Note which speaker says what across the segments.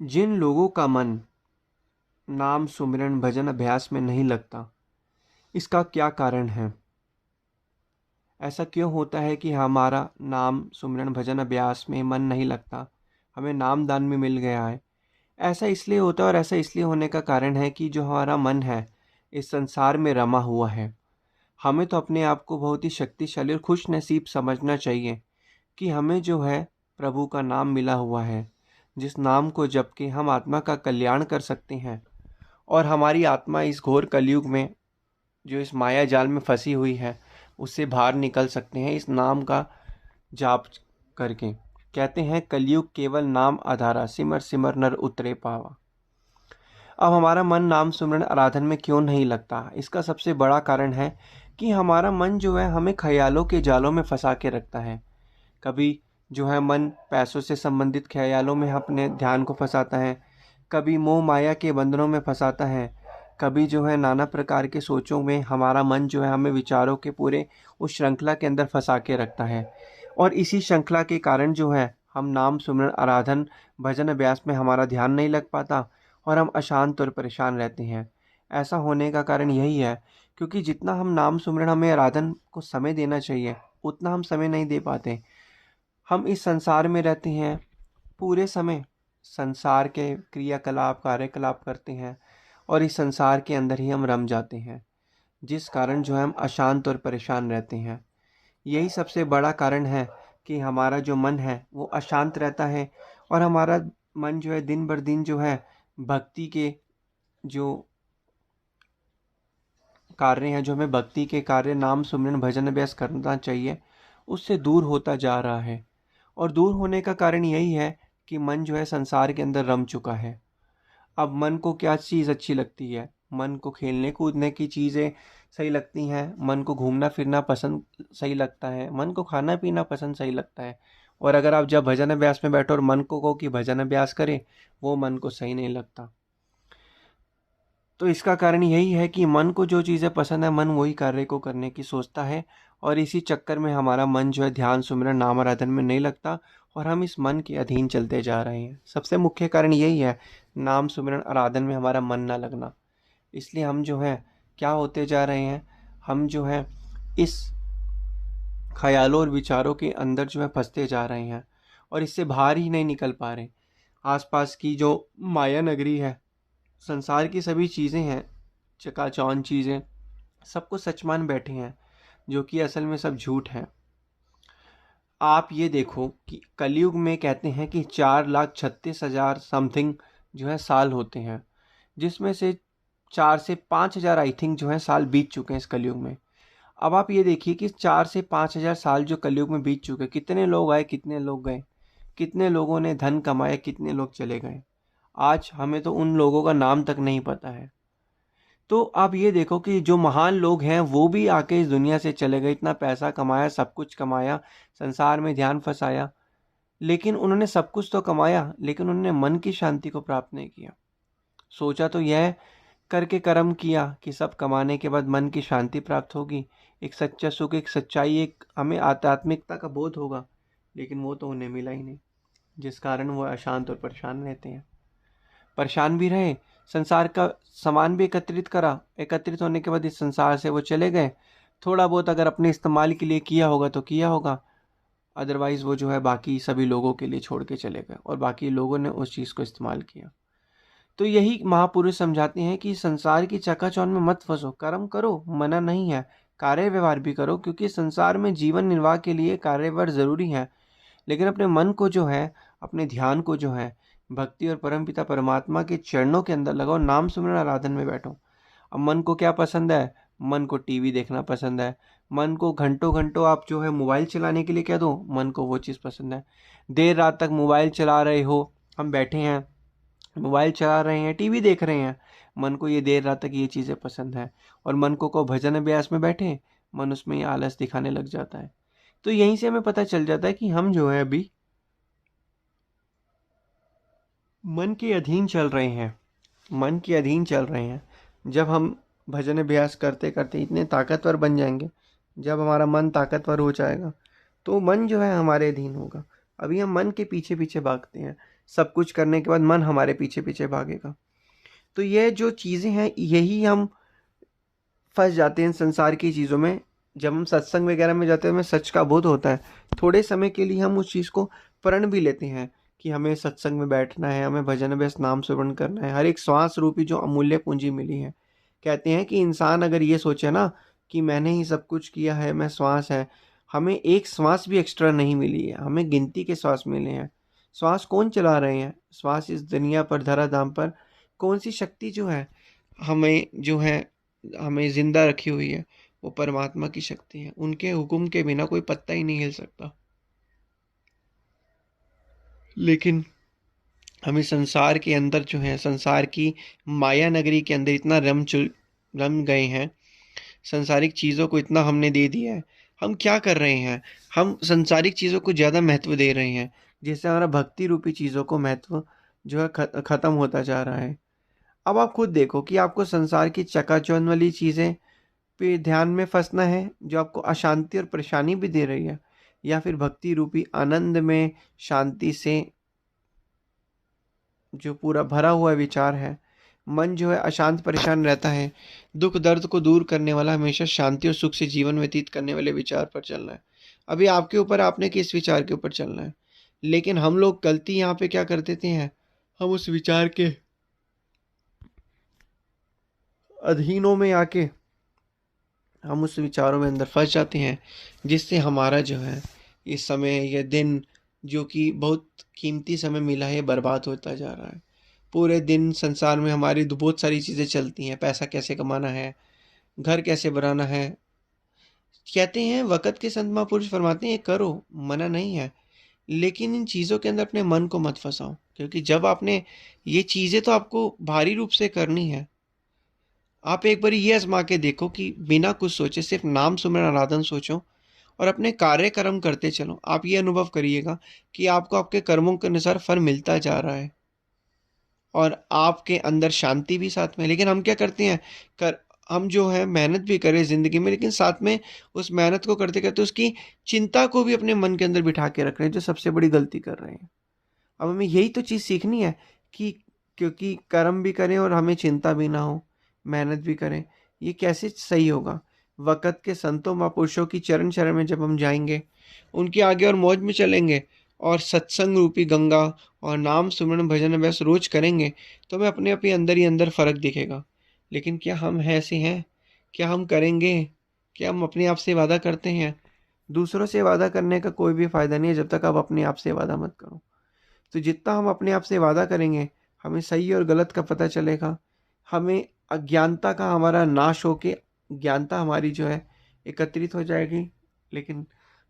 Speaker 1: जिन लोगों का मन नाम सुमिरन भजन अभ्यास में नहीं लगता, इसका क्या कारण है? ऐसा क्यों होता है कि हमारा नाम सुमिरन भजन अभ्यास में मन नहीं लगता, हमें नाम दान में मिल गया है? ऐसा इसलिए होता है, और ऐसा इसलिए होने का कारण है कि जो हमारा मन है इस संसार में रमा हुआ है। हमें तो अपने आप को बहुत ही शक्तिशाली और खुश नसीब समझना चाहिए कि हमें जो है प्रभु का नाम मिला हुआ है, जिस नाम को जप के हम आत्मा का कल्याण कर सकते हैं और हमारी आत्मा इस घोर कलयुग में जो इस माया जाल में फंसी हुई है उससे बाहर निकल सकते हैं इस नाम का जाप करके। कहते हैं कलयुग केवल नाम आधारा, सिमर सिमर नर उतरे पावा। अब हमारा मन नाम सुमरन आराधन में क्यों नहीं लगता? इसका सबसे बड़ा कारण है कि हमारा मन जो है हमें ख्यालों के जालों में फंसा के रखता है। कभी जो है मन पैसों से संबंधित ख्यालों में अपने ध्यान को फंसाता है, कभी मोह माया के बंधनों में फंसाता है, कभी जो है नाना प्रकार के सोचों में हमारा मन जो है हमें विचारों के पूरे उस श्रृंखला के अंदर फंसा के रखता है। और इसी श्रृंखला के कारण जो है हम नाम सुमरन आराधन भजन अभ्यास में हमारा ध्यान नहीं लग पाता और हम अशांत और परेशान रहते हैं। ऐसा होने का कारण यही है क्योंकि जितना हम नाम सुमरन हमें आराधन को समय देना चाहिए उतना हम समय नहीं दे पाते। हम इस संसार में रहते हैं, पूरे समय संसार के क्रियाकलाप कार्यकलाप करते हैं और इस संसार के अंदर ही हम रम जाते हैं, जिस कारण जो है हम अशांत और परेशान रहते हैं। यही सबसे बड़ा कारण है कि हमारा जो मन है वो अशांत रहता है और हमारा मन जो है दिन बर दिन जो है भक्ति के जो कार्य हैं, जो हमें भक्ति के कार्य नाम सुमिरन भजन अभ्यास करना चाहिए, उससे दूर होता जा रहा है। और दूर होने का कारण यही है कि मन जो है संसार के अंदर रम चुका है। अब मन को क्या चीज़ अच्छी लगती है? मन को खेलने कूदने की चीज़ें सही लगती हैं, मन को घूमना फिरना पसंद सही लगता है, मन को खाना पीना पसंद सही लगता है। और अगर आप जब भजन अभ्यास में बैठो और मन को कहो कि भजन अभ्यास करें, वो मन को सही नहीं लगता। तो इसका कारण यही है कि मन को जो चीज़ें पसंद है मन वही कार्य को करने की सोचता है और इसी चक्कर में हमारा मन जो है ध्यान सुमिरन नाम आराधन में नहीं लगता और हम इस मन के अधीन चलते जा रहे हैं। सबसे मुख्य कारण यही है, नाम सुमिरन आराधन में हमारा मन ना लगना। इसलिए हम जो है क्या होते जा रहे हैं, हम जो है इस ख्यालों और विचारों के अंदर जो है फंसते जा रहे हैं और इससे बाहर ही नहीं निकल पा रहे। आसपास की जो माया नगरी है, संसार की सभी चीज़ें हैं, चकाचौंध चीज़ें, सबको सच मान बैठे हैं, जो कि असल में सब झूठ है। आप ये देखो कि कलयुग में कहते हैं कि 4,36,000 समथिंग जो है साल होते हैं, जिसमें से 4 से 5 हज़ार आई थिंक जो है साल बीत चुके हैं इस कलयुग में। अब आप ये देखिए कि 4 से 5 हज़ार साल जो कलयुग में बीत चुके, कितने लोग आए कितने लोग गए, कितने लोगों ने धन कमाया कितने लोग चले गए। आज हमें तो उन लोगों का नाम तक नहीं पता है। तो आप ये देखो कि जो महान लोग हैं वो भी आके इस दुनिया से चले गए, इतना पैसा कमाया, सब कुछ कमाया, संसार में ध्यान फंसाया, लेकिन उन्होंने सब कुछ तो कमाया लेकिन उन्होंने मन की शांति को प्राप्त नहीं किया। सोचा तो यह करके कर्म किया कि सब कमाने के बाद मन की शांति प्राप्त होगी, एक सच्चा सुख, एक सच्चाई, एक हमें आध्यात्मिकता का बोध होगा, लेकिन वो तो उन्हें मिला ही नहीं, जिस कारण वो अशांत और परेशान रहते हैं। परेशान भी रहे, संसार का सामान भी एकत्रित करा, एकत्रित होने के बाद इस संसार से वो चले गए। थोड़ा बहुत अगर अपने इस्तेमाल के लिए किया होगा तो किया होगा, अदरवाइज़ वो जो है बाकी सभी लोगों के लिए छोड़ के चले गए और बाकी लोगों ने उस चीज़ को इस्तेमाल किया। तो यही महापुरुष समझाते हैं कि संसार की चकाचौंध में मत फंसो, कर्म करो, मना नहीं है, कार्य व्यवहार भी करो, क्योंकि संसार में जीवन निर्वाह के लिए कार्य व्यवहार ज़रूरी है। लेकिन अपने मन को जो है, अपने ध्यान को जो है भक्ति और परमपिता परमात्मा के चरणों के अंदर लगाओ, नाम सुमरन आराधन में बैठो। अब मन को क्या पसंद है? मन को टीवी देखना पसंद है, मन को घंटों घंटों आप जो है मोबाइल चलाने के लिए कह दो, मन को वो चीज़ पसंद है। देर रात तक मोबाइल चला रहे हो, हम बैठे हैं मोबाइल चला रहे हैं, टीवी देख रहे हैं, मन को ये देर रात तक ये चीज़ें पसंद है और मन को भजन अभ्यास में बैठे, मन उसमें ये आलस दिखाने लग जाता है। तो यहीं से हमें पता चल जाता है कि हम जो है अभी मन के अधीन चल रहे हैं, मन के अधीन चल रहे हैं। जब हम भजन अभ्यास करते करते इतने ताकतवर बन जाएंगे, जब हमारा मन ताकतवर हो जाएगा तो मन जो है हमारे अधीन होगा। अभी हम मन के पीछे पीछे भागते हैं, सब कुछ करने के बाद मन हमारे पीछे पीछे भागेगा। तो ये जो चीज़ें हैं, यही हम फंस जाते हैं संसार की चीज़ों में। जब हम सत्संग वगैरह में जाते हैं, हमें सच का बोध होता है, थोड़े समय के लिए हम उस चीज़ को प्रण भी लेते हैं कि हमें सत्संग में बैठना है, हमें भजन अभ्यास नाम सुमरण करना है, हर एक श्वास रूपी जो अमूल्य पूंजी मिली है। कहते हैं कि इंसान अगर ये सोचे ना कि मैंने ही सब कुछ किया है, मैं श्वास है, हमें एक श्वास भी एक्स्ट्रा नहीं मिली है, हमें गिनती के श्वास मिले हैं। श्वास कौन चला रहे हैं? श्वास इस दुनिया पर, धराधाम पर कौन सी शक्ति जो है हमें जो है हमें जिंदा रखी हुई है, वो परमात्मा की शक्ति है। उनके हुक्म के बिना कोई पत्ता ही नहीं हिल सकता। लेकिन हमें संसार के अंदर जो है, संसार की माया नगरी के अंदर इतना रम गए हैं, संसारिक चीज़ों को इतना हमने दे दिया है। हम क्या कर रहे हैं? हम संसारिक चीज़ों को ज़्यादा महत्व दे रहे हैं, जिससे हमारा भक्ति रूपी चीज़ों को महत्व जो है ख़त्म होता जा रहा है। अब आप खुद देखो कि आपको संसार की चकाचौंध वाली चीज़ें पे ध्यान में फंसना है, जो आपको अशांति और परेशानी भी दे रही है, या फिर भक्ति रूपी आनंद में शांति से जो पूरा भरा हुआ विचार है, मन जो है अशांत परेशान रहता है, दुख दर्द को दूर करने वाला, हमेशा शांति और सुख से जीवन व्यतीत करने वाले विचार पर चलना है। अभी आपके ऊपर, आपने किस विचार के ऊपर चलना है। लेकिन हम लोग गलती यहाँ पे क्या कर देते हैं, हम उस विचार के अधीनों में आके हम उस विचारों में अंदर फंस जाते हैं, जिससे हमारा जो है ये समय, ये दिन जो कि बहुत कीमती समय मिला है, बर्बाद होता जा रहा है। पूरे दिन संसार में हमारी बहुत सारी चीज़ें चलती हैं, पैसा कैसे कमाना है, घर कैसे बनाना है। कहते हैं, वक़्त के संत महापुरुष फरमाते हैं, ये करो, मना नहीं है, लेकिन इन चीज़ों के अंदर अपने मन को मत फंसाओ, क्योंकि जब आपने ये चीज़ें तो आपको भारी रूप से करनी है। आप एक बार ये आजमा के देखो कि बिना कुछ सोचे सिर्फ नाम सुमरन आराधन सोचो और अपने कार्य कर्म करते चलो। आप ये अनुभव करिएगा कि आपको आपके कर्मों के अनुसार फल मिलता जा रहा है और आपके अंदर शांति भी साथ में। लेकिन हम क्या करते हैं, कर हम जो है मेहनत भी करें ज़िंदगी में, लेकिन साथ में उस मेहनत को करते-करते उसकी चिंता को भी अपने मन के अंदर बिठा के रख रहे हैं, जो सबसे बड़ी गलती कर रहे हैं। अब हमें यही तो चीज़ सीखनी है कि क्योंकि कर्म भी करें और हमें चिंता भी ना हो, मेहनत भी करें, ये कैसे सही होगा? वक़्त के संतों महापुरुषों की चरण शरण में जब हम जाएँगे, उनके आगे और मौज में चलेंगे और सत्संग रूपी गंगा और नाम सुमरन भजन अभ्यास रोज़ करेंगे, तो हमें अपने आप ही अंदर फ़र्क दिखेगा। लेकिन क्या हम ऐसे हैं? क्या हम करेंगे? क्या हम अपने आप से वादा करते हैं? दूसरों से वादा करने का कोई भी फ़ायदा नहीं है, जब तक आप अपने आप से वादा मत करो। तो जितना हम अपने आप से वादा करेंगे, हमें सही और गलत का पता चलेगा। हमें अज्ञानता का हमारा नाश होके ज्ञानता हमारी जो है एकत्रित हो जाएगी। लेकिन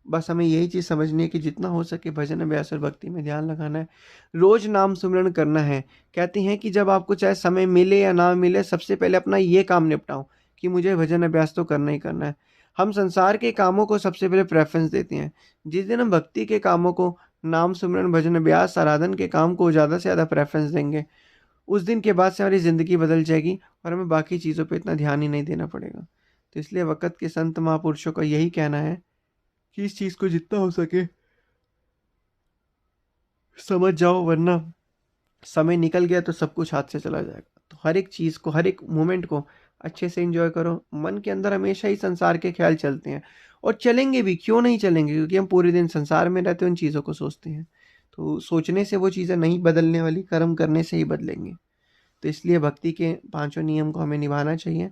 Speaker 1: बस हमें यही चीज़ समझनी है कि जितना हो सके भजन अभ्यास और भक्ति में ध्यान लगाना है, रोज़ नाम सुमिरन करना है। कहते हैं कि जब आपको चाहे समय मिले या ना मिले, सबसे पहले अपना ये काम निपटाओ कि मुझे भजन अभ्यास तो करना ही करना है। हम संसार के कामों को सबसे पहले प्रेफ़रेंस देते हैं। जिस दिन हम भक्ति के कामों को, नाम सुमिरन भजन अभ्यास आराधन के काम को ज़्यादा से ज़्यादा प्रेफ़रेंस देंगे, उस दिन के बाद से हमारी ज़िंदगी बदल जाएगी और हमें बाकी चीज़ों पे इतना ध्यान ही नहीं देना पड़ेगा। तो इसलिए वक़्त के संत महापुरुषों का यही कहना है कि इस चीज़ को जितना हो सके समझ जाओ, वरना समय निकल गया तो सब कुछ हाथ से चला जाएगा। तो हर एक चीज़ को, हर एक मोमेंट को अच्छे से एंजॉय करो। मन के अंदर हमेशा ही संसार के ख्याल चलते हैं और चलेंगे भी, क्यों नहीं चलेंगे, क्योंकि हम पूरे दिन संसार में रहते हैं, उन चीज़ों को सोचते हैं। तो सोचने से वो चीज़ें नहीं बदलने वाली, कर्म करने से ही बदलेंगी। तो इसलिए भक्ति के पांचों नियम को हमें निभाना चाहिए